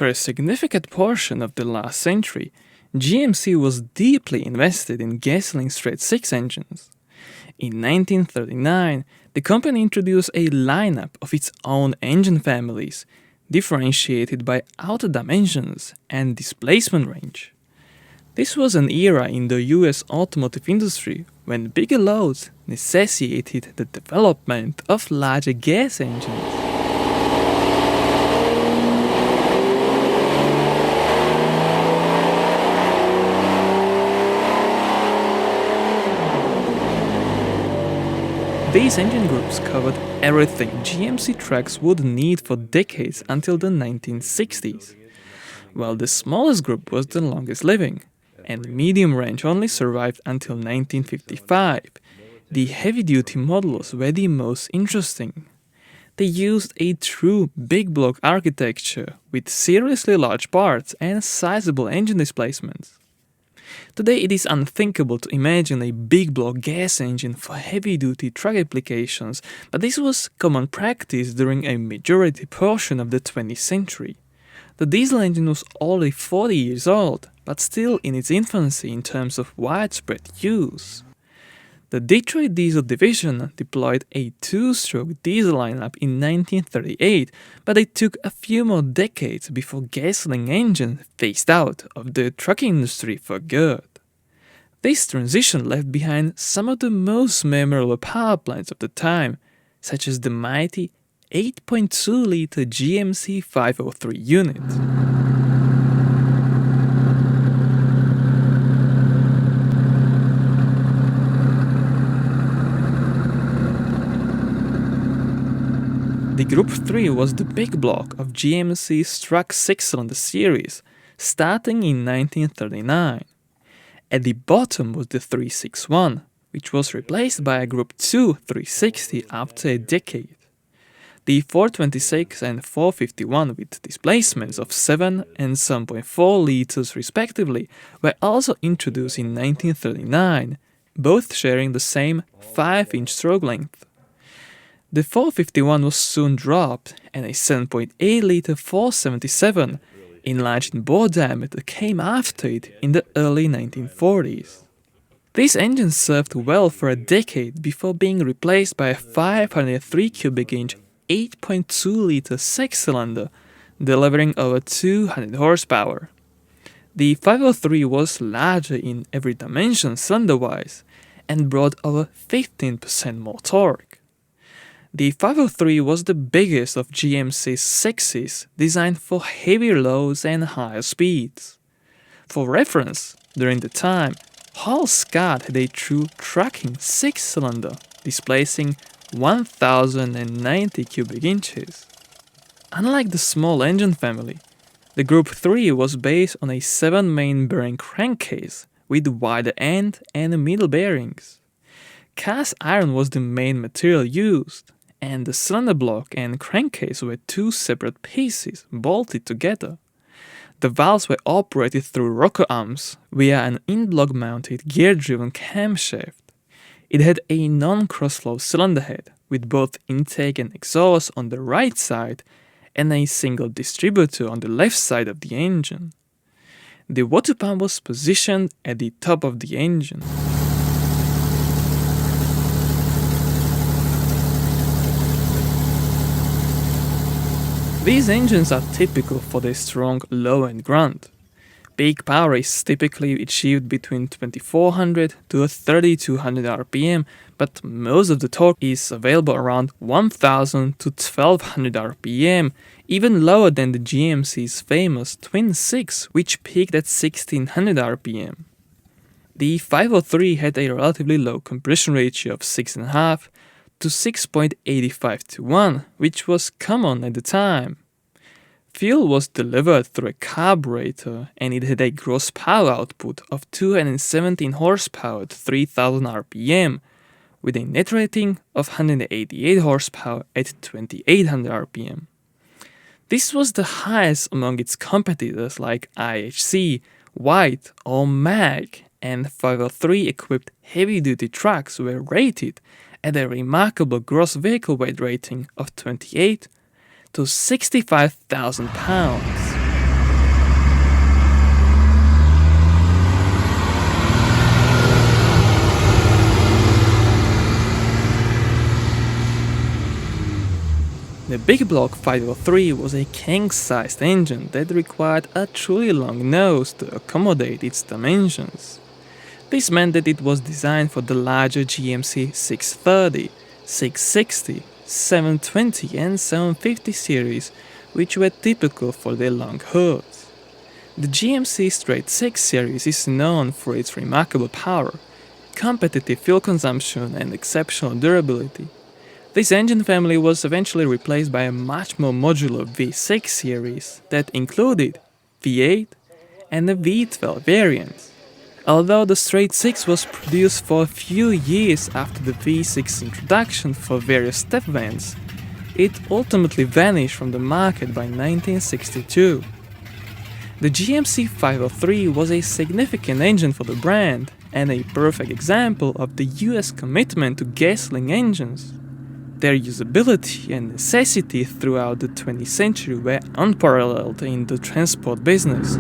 For a significant portion of the last century, GMC was deeply invested in gasoline straight 6 engines. In 1939, the company introduced a lineup of its own engine families, differentiated by outer dimensions and displacement range. This was an era in the US automotive industry when bigger loads necessitated the development of larger gas engines. These engine groups covered everything GMC trucks would need for decades until the 1960s, while the smallest group was the longest living, and medium range only survived until 1955. The heavy-duty models were the most interesting. They used a true big block architecture with seriously large parts and sizable engine displacements. Today it is unthinkable to imagine a big block gas engine for heavy-duty truck applications, but this was common practice during a majority portion of the 20th century. The diesel engine was already 40 years old, but still in its infancy in terms of widespread use. The Detroit Diesel Division deployed a 2-stroke diesel lineup in 1938, but it took a few more decades before gasoline engines phased out of the trucking industry for good. This transition left behind some of the most memorable power plants of the time, such as the mighty 8.2-liter GMC 503 unit. The Group 3 was the big block of GMC's truck 6-cylinder series, starting in 1939. At the bottom was the 361, which was replaced by a Group 2 360 after a decade. The 426 and 451 with displacements of 7 and 7.4 liters respectively were also introduced in 1939, both sharing the same 5-inch stroke length. The 451 was soon dropped, and a 7.8-liter 477, enlarged in bore diameter, came after it in the early 1940s. These engines served well for a decade before being replaced by a 503 cubic inch 8.2-liter 6-cylinder, delivering over 200 horsepower. The 503 was larger in every dimension cylinder-wise, and brought over 15% more torque. The 503 was the biggest of GMC's 6s, designed for heavier loads and higher speeds. For reference, during the time, Hall Scott had a true trucking 6-cylinder, displacing 1,090 cubic inches. Unlike the small engine family, the Group 3 was based on a 7-main bearing crankcase with wider end and middle bearings. Cast iron was the main material used, and the cylinder block and crankcase were 2 separate pieces bolted together. The valves were operated through rocker arms via an in-block mounted gear-driven camshaft. It had a non-crossflow cylinder head with both intake and exhaust on the right side and a single distributor on the left side of the engine. The water pump was positioned at the top of the engine. These engines are typical for their strong low-end grunt. Peak power is typically achieved between 2400 to 3200 RPM, but most of the torque is available around 1000 to 1200 RPM, even lower than the GMC's famous Twin 6, which peaked at 1600 RPM. The 503 had a relatively low compression ratio of 6.5 to 6.85 to 1, which was common at the time. Fuel was delivered through a carburetor, and it had a gross power output of 217 horsepower at 3000 RPM, with a net rating of 188 horsepower at 2800 RPM. This was the highest among its competitors like IHC, White, or MAG, and 503 equipped heavy-duty trucks were rated at a remarkable gross vehicle weight rating of 28 to 65,000 pounds. The Big Block 503 was a king-sized engine that required a truly long nose to accommodate its dimensions. This meant that it was designed for the larger GMC 630, 660, 720 and 750 series, which were typical for their long hoods. The GMC Straight 6 series is known for its remarkable power, competitive fuel consumption and exceptional durability. This engine family was eventually replaced by a much more modular V6 series that included V8 and a V12 variant. Although the Straight 6 was produced for a few years after the V6 introduction for various step vans, it ultimately vanished from the market by 1962. The GMC 503 was a significant engine for the brand and a perfect example of the US commitment to gasoline engines. Their usability and necessity throughout the 20th century were unparalleled in the transport business.